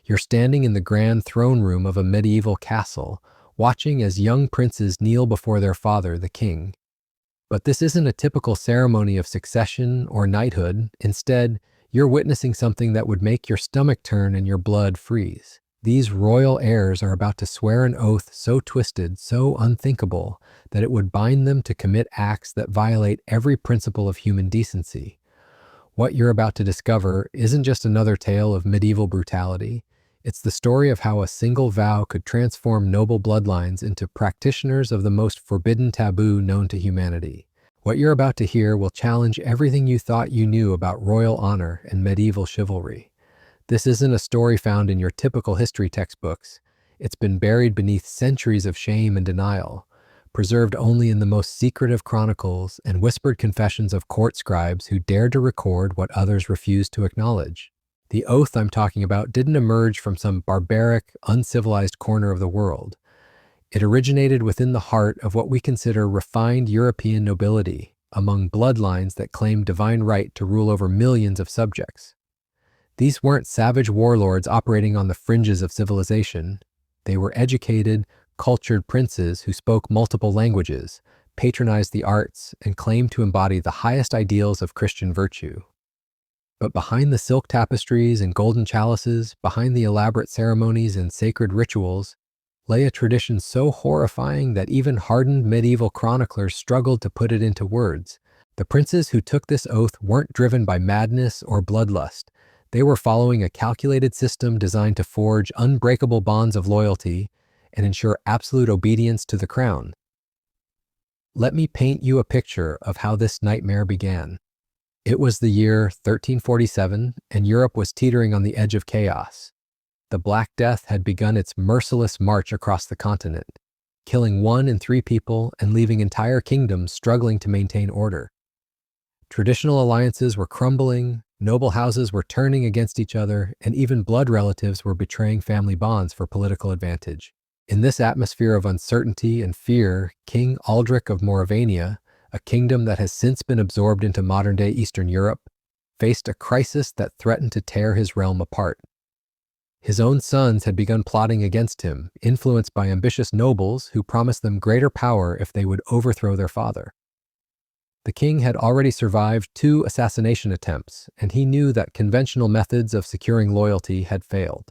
You're standing in the grand throne room of a medieval castle, watching as young princes kneel before their father, the king. But this isn't a typical ceremony of succession or knighthood. Instead, you're witnessing something that would make your stomach turn and your blood freeze. These royal heirs are about to swear an oath so twisted, so unthinkable, that it would bind them to commit acts that violate every principle of human decency. What you're about to discover isn't just another tale of medieval brutality. It's the story of how a single vow could transform noble bloodlines into practitioners of the most forbidden taboo known to humanity. What you're about to hear will challenge everything you thought you knew about royal honor and medieval chivalry. This isn't a story found in your typical history textbooks. It's been buried beneath centuries of shame and denial, preserved only in the most secretive chronicles and whispered confessions of court scribes who dared to record what others refused to acknowledge. The oath I'm talking about didn't emerge from some barbaric, uncivilized corner of the world. It originated within the heart of what we consider refined European nobility, among bloodlines that claimed divine right to rule over millions of subjects. These weren't savage warlords operating on the fringes of civilization. They were educated, cultured princes who spoke multiple languages, patronized the arts, and claimed to embody the highest ideals of Christian virtue. But behind the silk tapestries and golden chalices, behind the elaborate ceremonies and sacred rituals, lay a tradition so horrifying that even hardened medieval chroniclers struggled to put it into words. The princes who took this oath weren't driven by madness or bloodlust. They were following a calculated system designed to forge unbreakable bonds of loyalty and ensure absolute obedience to the crown. Let me paint you a picture of how this nightmare began. It was the year 1347, and Europe was teetering on the edge of chaos. The Black Death had begun its merciless march across the continent, killing 1 in 3 people and leaving entire kingdoms struggling to maintain order. Traditional alliances were crumbling, noble houses were turning against each other, and even blood relatives were betraying family bonds for political advantage. In this atmosphere of uncertainty and fear, King Aldrich of Moravania, a kingdom that has since been absorbed into modern-day Eastern Europe, faced a crisis that threatened to tear his realm apart. His own sons had begun plotting against him, influenced by ambitious nobles who promised them greater power if they would overthrow their father. The king had already survived 2 assassination attempts, and he knew that conventional methods of securing loyalty had failed.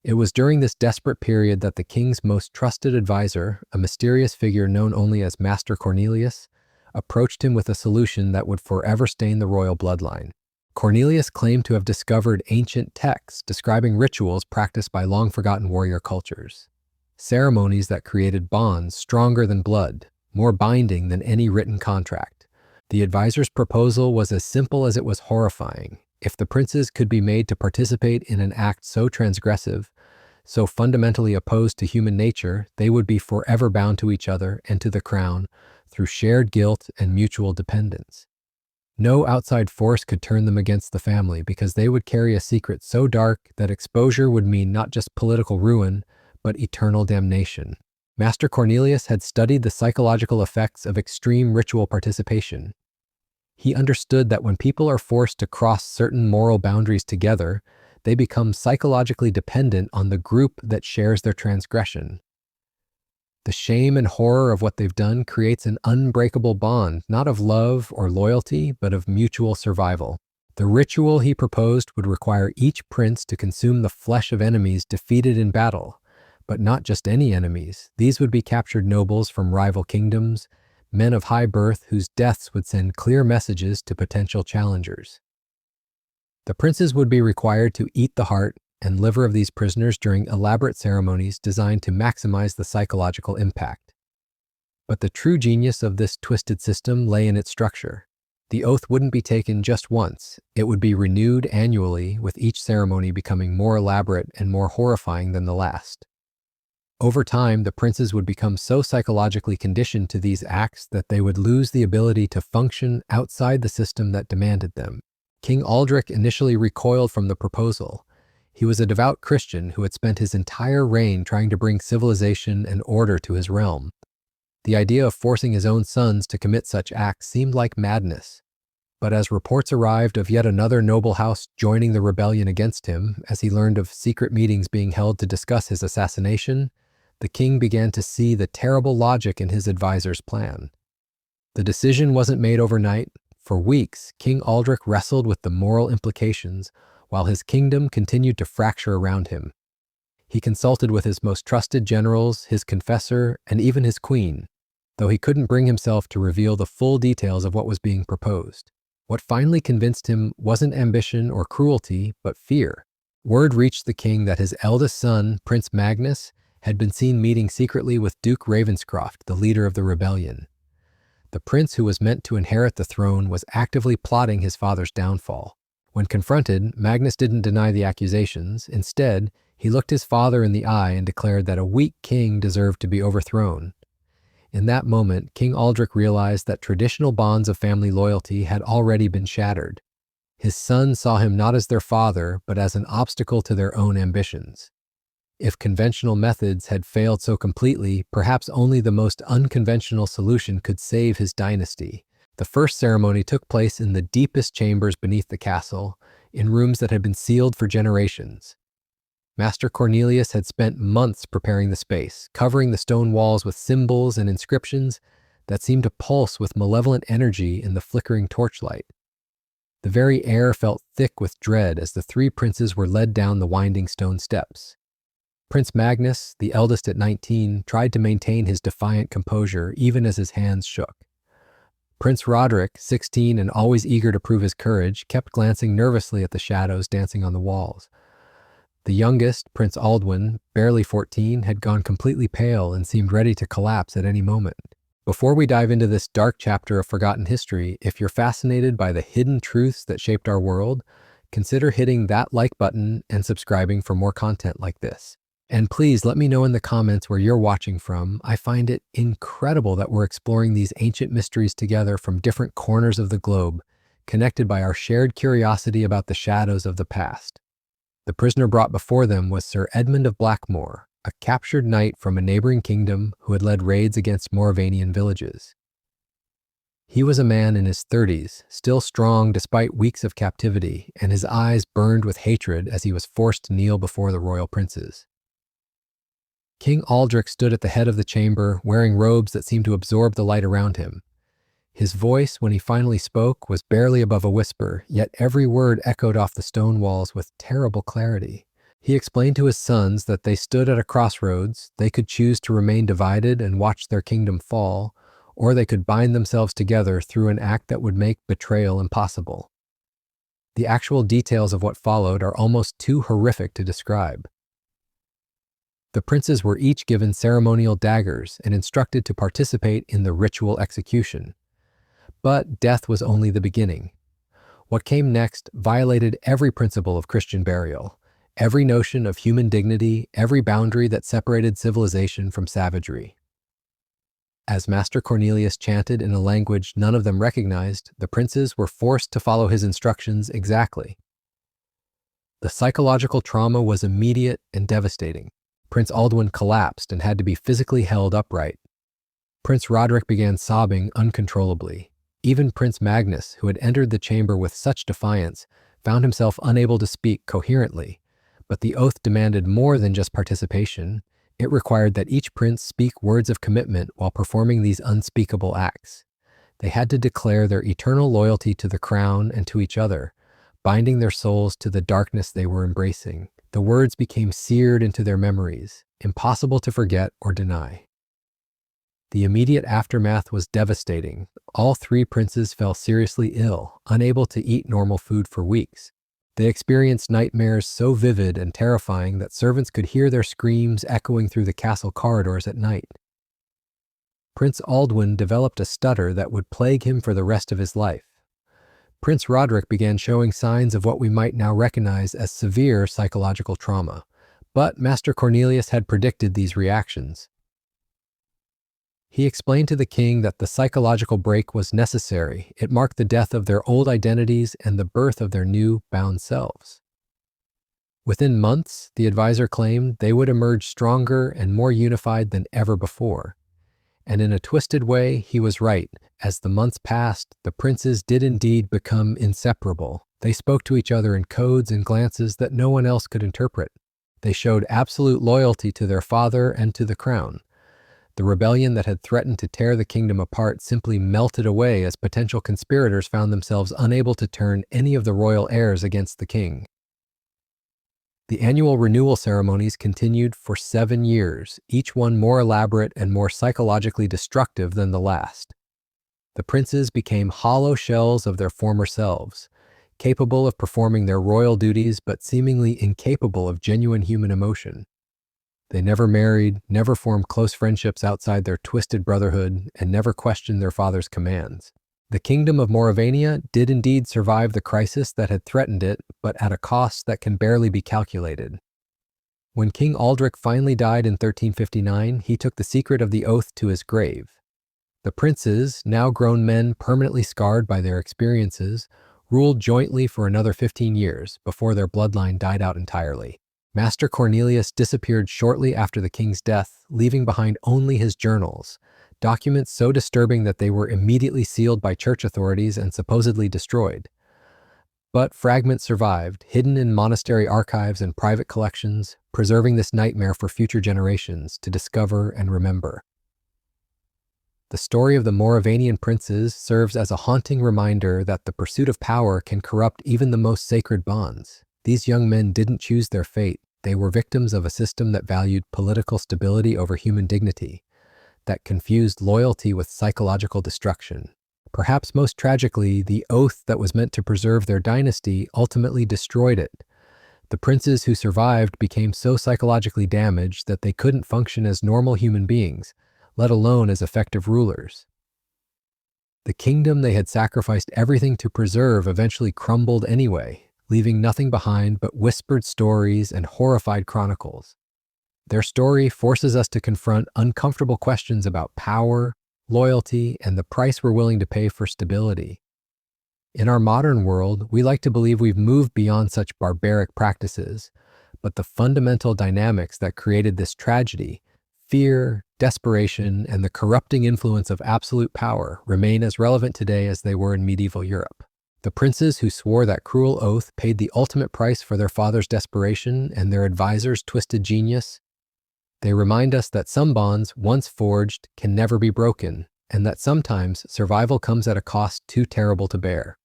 It was during this desperate period that the king's most trusted advisor, a mysterious figure known only as Master Cornelius, approached him with a solution that would forever stain the royal bloodline. Cornelius claimed to have discovered ancient texts describing rituals practiced by long-forgotten warrior cultures, ceremonies that created bonds stronger than blood, more binding than any written contract. The advisor's proposal was as simple as it was horrifying. If the princes could be made to participate in an act so transgressive, so fundamentally opposed to human nature, they would be forever bound to each other and to the crown through shared guilt and mutual dependence. No outside force could turn them against the family because they would carry a secret so dark that exposure would mean not just political ruin, but eternal damnation. Master Cornelius had studied the psychological effects of extreme ritual participation. He understood that when people are forced to cross certain moral boundaries together, they become psychologically dependent on the group that shares their transgression. The shame and horror of what they've done creates an unbreakable bond, not of love or loyalty, but of mutual survival. The ritual he proposed would require each prince to consume the flesh of enemies defeated in battle, but not just any enemies. These would be captured nobles from rival kingdoms, men of high birth whose deaths would send clear messages to potential challengers. The princes would be required to eat the heart and liver of these prisoners during elaborate ceremonies designed to maximize the psychological impact. But the true genius of this twisted system lay in its structure. The oath wouldn't be taken just once. It would be renewed annually, with each ceremony becoming more elaborate and more horrifying than the last. Over time, the princes would become so psychologically conditioned to these acts that they would lose the ability to function outside the system that demanded them. King Aldrich initially recoiled from the proposal. He was a devout Christian who had spent his entire reign trying to bring civilization and order to his realm. The idea of forcing his own sons to commit such acts seemed like madness. But as reports arrived of yet another noble house joining the rebellion against him, as he learned of secret meetings being held to discuss his assassination, the king began to see the terrible logic in his advisor's plan. The decision wasn't made overnight. For weeks, King Aldrich wrestled with the moral implications, while his kingdom continued to fracture around him. He consulted with his most trusted generals, his confessor, and even his queen, though he couldn't bring himself to reveal the full details of what was being proposed. What finally convinced him wasn't ambition or cruelty, but fear. Word reached the king that his eldest son, Prince Magnus, had been seen meeting secretly with Duke Ravenscroft, the leader of the rebellion. The prince who was meant to inherit the throne was actively plotting his father's downfall. When confronted, Magnus didn't deny the accusations. Instead, he looked his father in the eye and declared that a weak king deserved to be overthrown. In that moment, King Aldrich realized that traditional bonds of family loyalty had already been shattered. His sons saw him not as their father, but as an obstacle to their own ambitions. If conventional methods had failed so completely, perhaps only the most unconventional solution could save his dynasty. The first ceremony took place in the deepest chambers beneath the castle, in rooms that had been sealed for generations. Master Cornelius had spent months preparing the space, covering the stone walls with symbols and inscriptions that seemed to pulse with malevolent energy in the flickering torchlight. The very air felt thick with dread as the three princes were led down the winding stone steps. Prince Magnus, the eldest at 19, tried to maintain his defiant composure even as his hands shook. Prince Roderick, 16 and always eager to prove his courage, kept glancing nervously at the shadows dancing on the walls. The youngest, Prince Aldwin, barely 14, had gone completely pale and seemed ready to collapse at any moment. Before we dive into this dark chapter of forgotten history, if you're fascinated by the hidden truths that shaped our world, consider hitting that like button and subscribing for more content like this. And please let me know in the comments where you're watching from. I find it incredible that we're exploring these ancient mysteries together from different corners of the globe, connected by our shared curiosity about the shadows of the past. The prisoner brought before them was Sir Edmund of Blackmore, a captured knight from a neighboring kingdom who had led raids against Moravian villages. He was a man in his 30s, still strong despite weeks of captivity, and his eyes burned with hatred as he was forced to kneel before the royal princes. King Aldrich stood at the head of the chamber, wearing robes that seemed to absorb the light around him. His voice, when he finally spoke, was barely above a whisper, yet every word echoed off the stone walls with terrible clarity. He explained to his sons that they stood at a crossroads. They could choose to remain divided and watch their kingdom fall, or they could bind themselves together through an act that would make betrayal impossible. The actual details of what followed are almost too horrific to describe. The princes were each given ceremonial daggers and instructed to participate in the ritual execution. But death was only the beginning. What came next violated every principle of Christian burial, every notion of human dignity, every boundary that separated civilization from savagery. As Master Cornelius chanted in a language none of them recognized, the princes were forced to follow his instructions exactly. The psychological trauma was immediate and devastating. Prince Aldwin collapsed and had to be physically held upright. Prince Roderick began sobbing uncontrollably. Even Prince Magnus, who had entered the chamber with such defiance, found himself unable to speak coherently. But the oath demanded more than just participation. It required that each prince speak words of commitment while performing these unspeakable acts. They had to declare their eternal loyalty to the crown and to each other, binding their souls to the darkness they were embracing. The words became seared into their memories, impossible to forget or deny. The immediate aftermath was devastating. All three princes fell seriously ill, unable to eat normal food for weeks. They experienced nightmares so vivid and terrifying that servants could hear their screams echoing through the castle corridors at night. Prince Aldwin developed a stutter that would plague him for the rest of his life. Prince Roderick began showing signs of what we might now recognize as severe psychological trauma, but Master Cornelius had predicted these reactions. He explained to the king that the psychological break was necessary. It marked the death of their old identities and the birth of their new, bound selves. Within months, the advisor claimed, they would emerge stronger and more unified than ever before. And in a twisted way, he was right. As the months passed, the princes did indeed become inseparable. They spoke to each other in codes and glances that no one else could interpret. They showed absolute loyalty to their father and to the crown. The rebellion that had threatened to tear the kingdom apart simply melted away as potential conspirators found themselves unable to turn any of the royal heirs against the king. The annual renewal ceremonies continued for 7 years, each one more elaborate and more psychologically destructive than the last. The princes became hollow shells of their former selves, capable of performing their royal duties but seemingly incapable of genuine human emotion. They never married, never formed close friendships outside their twisted brotherhood, and never questioned their father's commands. The kingdom of Mauravania did indeed survive the crisis that had threatened it, but at a cost that can barely be calculated. When King Aldric finally died in 1359, he took the secret of the oath to his grave. The princes, now grown men permanently scarred by their experiences, ruled jointly for another 15 years before their bloodline died out entirely. Master Cornelius disappeared shortly after the king's death, leaving behind only his journals, documents so disturbing that they were immediately sealed by church authorities and supposedly destroyed. But fragments survived, hidden in monastery archives and private collections, preserving this nightmare for future generations to discover and remember. The story of the Mauravanian princes serves as a haunting reminder that the pursuit of power can corrupt even the most sacred bonds. These young men didn't choose their fate. They were victims of a system that valued political stability over human dignity, that confused loyalty with psychological destruction. Perhaps most tragically, the oath that was meant to preserve their dynasty ultimately destroyed it. The princes who survived became so psychologically damaged that they couldn't function as normal human beings, let alone as effective rulers. The kingdom they had sacrificed everything to preserve eventually crumbled anyway, leaving nothing behind but whispered stories and horrified chronicles. Their story forces us to confront uncomfortable questions about power, loyalty, and the price we're willing to pay for stability. In our modern world, we like to believe we've moved beyond such barbaric practices, but the fundamental dynamics that created this tragedy, fear, desperation, and the corrupting influence of absolute power, remain as relevant today as they were in medieval Europe. The princes who swore that cruel oath paid the ultimate price for their father's desperation and their advisors' twisted genius. They remind us that some bonds, once forged, can never be broken, and that sometimes survival comes at a cost too terrible to bear.